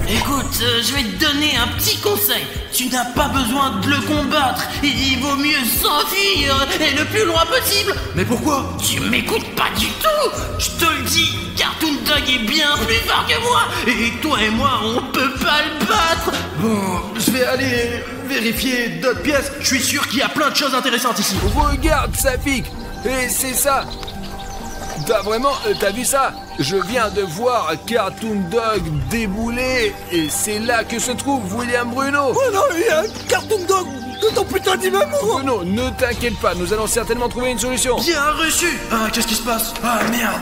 Écoute, je vais te donner un petit conseil. Tu n'as pas besoin de le combattre. Il vaut mieux s'enfuir et le plus loin possible. Mais pourquoi? Tu m'écoutes pas du tout. Je te le dis, Cartoon Dog est bien plus fort que moi. Et toi et moi, on peut pas le battre. Bon, je vais aller vérifier d'autres pièces. Je suis sûr qu'il y a plein de choses intéressantes ici. Regarde, Safik. Et c'est ça. T'as vu ça? Je viens de voir Cartoon Dog débouler et c'est là que se trouve William Bruno. Oh non, il y a un Cartoon Dog de ton putain d'immeuble. Bruno, ne t'inquiète pas, nous allons certainement trouver une solution. Bien reçu. Ah, qu'est-ce qui se passe? Ah, merde.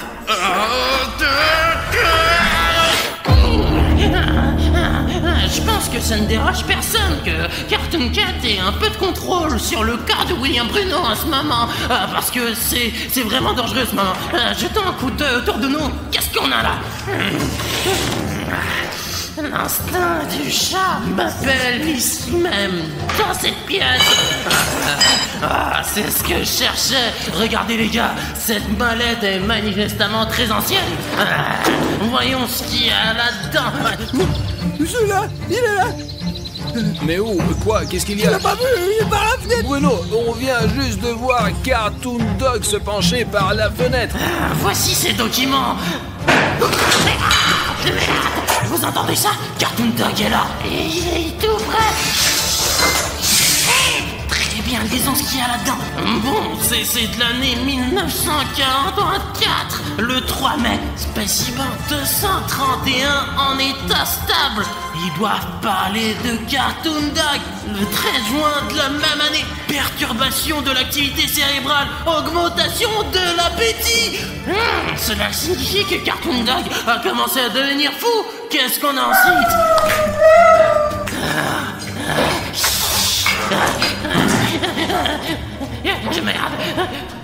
Je pense que ça ne dérange personne que Cartoon Cat ait un peu de contrôle sur le cas de William Bruno en ce moment. Parce que c'est vraiment dangereux ce moment. Jetons un coup d'œil autour de nous. Qu'est-ce qu'on a là? L'instinct du chat m'appelle ici même, dans cette pièce. C'est ce que je cherchais. Regardez les gars, cette mallette est manifestement très ancienne. Voyons ce qu'il y a là-dedans. Celui-là, il est là. Mais où? Quoi? Qu'est-ce qu'il y a? Il a pas vu, il est par la fenêtre. Bruno, on vient juste de voir Cartoon Dog se pencher par la fenêtre. Voici ces documents. Vous entendez ça? Cartoon Dog est là. Et il est tout près. Très bien, lisons ce qu'il y a là-dedans. Bon, c'est de l'année 1944. Le 3 mai, spécimen 231 en état stable. Ils doivent parler de Cartoon Dog. Le 13 juin de la même année, perturbation de l'activité cérébrale, augmentation de l'appétit. Cela signifie que Cartoon Dog a commencé à devenir fou. Qu'est-ce qu'on a ensuite? Merde.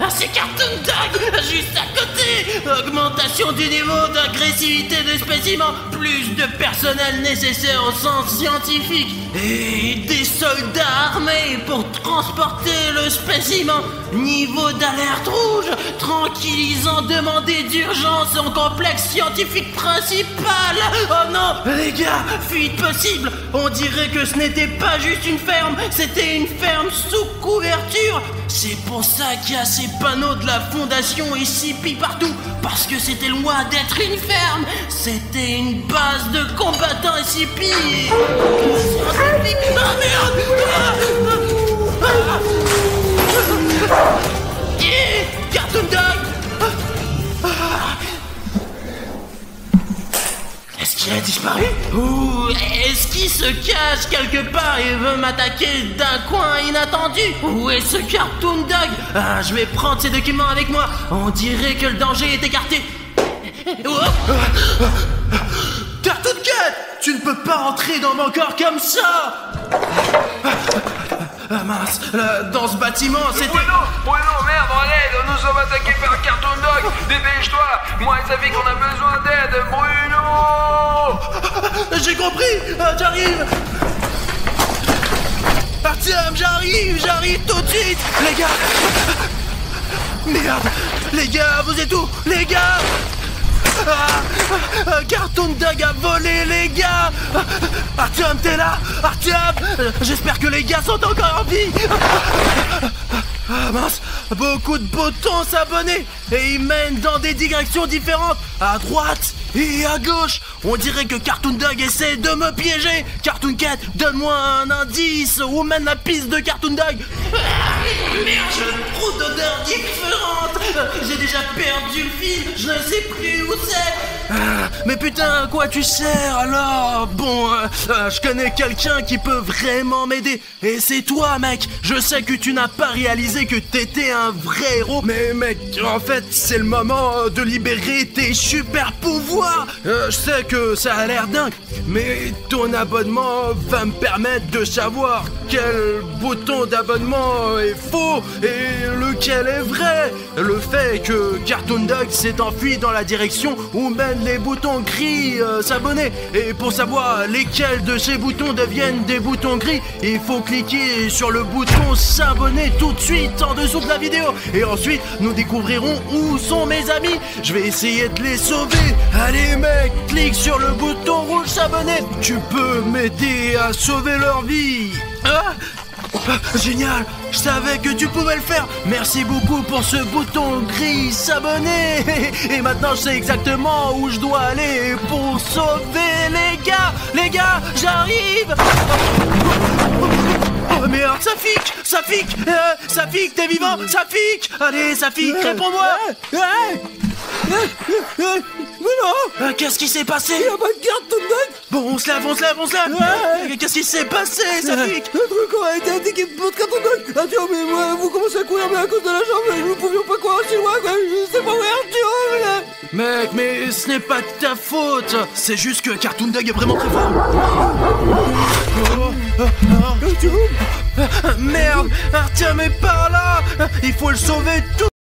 C'est Cartoon Dog juste à côté. Augmentation du niveau d'agressivité de spécimens, plus de personnel nécessaire au sens scientifique et des soldats armés pour transporter le spécimen. Niveau d'alerte rouge, tranquillisant demandé d'urgence en complexe scientifique principal. Oh non, les gars, fuite possible. On dirait que ce n'était pas juste une ferme, c'était une ferme sous couverture. C'est pour ça qu'il y a ces panneaux de la fondation SCP partout. Parce que c'était loin d'être une ferme. C'était une base de combattants SCP. Ah merde. Cartoon Dog. Est-ce qu'il a disparu? Ou est-ce qu'il se cache quelque part et veut m'attaquer d'un coin inattendu? Où est ce Cartoon Dog? Je vais prendre ces documents avec moi. On dirait que le danger est écarté. Cartoon Cat, tu ne peux pas entrer dans mon corps comme ça. Mince, dans ce bâtiment, c'était... Bruno, merde, en aide, nous sommes attaqués par Cartoon Dog. Dépêche-toi, moi et Safi qu'on a besoin d'aide, Bruno. J'ai compris, j'arrive. Artyom, j'arrive tout de suite. Les gars. Merde, les gars, vous êtes où? Les gars. Cartoon Dog a volé, les gars. Artyom, t'es là? Artyom, j'espère que les gars sont encore en vie. Mince, beaucoup de boutons s'abonner et ils mènent dans des directions différentes, à droite et à gauche. On dirait que Cartoon Dog essaie de me piéger. Cartoon Cat, donne-moi un indice ou mène la piste de Cartoon Dog. Merde, j'ai trop d'odeurs différentes. J'ai déjà perdu le fil, je ne sais plus où c'est. Mais putain, à quoi tu sers alors? Bon, je connais quelqu'un qui peut vraiment m'aider. Et c'est toi, mec. Je sais que tu n'as pas réalisé que t'étais un vrai héros. Mais mec, en fait, c'est le moment de libérer tes super pouvoirs. Je sais que ça a l'air dingue, mais ton abonnement va me permettre de savoir quel bouton d'abonnement est faux et lequel est vrai. Le fait que Cartoon Dog s'est enfui dans la direction où mènent les boutons gris s'abonner. Et pour savoir lesquels de ces boutons deviennent des boutons gris, il faut cliquer sur le bouton s'abonner tout de suite en dessous de la vidéo. Et ensuite, nous découvrirons où sont mes amis. Je vais essayer de les sauver. Allez mec, clique sur le bouton rouge s'abonner. Tu peux m'aider à sauver leur vie. Génial, je savais que tu pouvais le faire. Merci beaucoup pour ce bouton gris s'abonner. Et maintenant je sais exactement où je dois aller pour sauver les gars. Les gars, j'arrive. Oh merde, Safik, t'es vivant? Safik, allez Safik, réponds-moi. Mais non. Qu'est-ce qui s'est passé? Il y a pas de Cartoon Dog. Bon, on se lave. Ouais. Qu'est-ce qui s'est passé, Safik? Le truc aurait été indiqué pour Cartoon Dog. Arthur, mais moi, vous commencez à courir, mais à cause de la jambe, nous ne pouvions pas courir aussi loin, quoi. C'est pas vrai, Arthur, Mec, mais ce n'est pas de ta faute. C'est juste que Cartoon Dog est vraiment très fort. Merde, Arthur, mais par là. Il faut le sauver tout.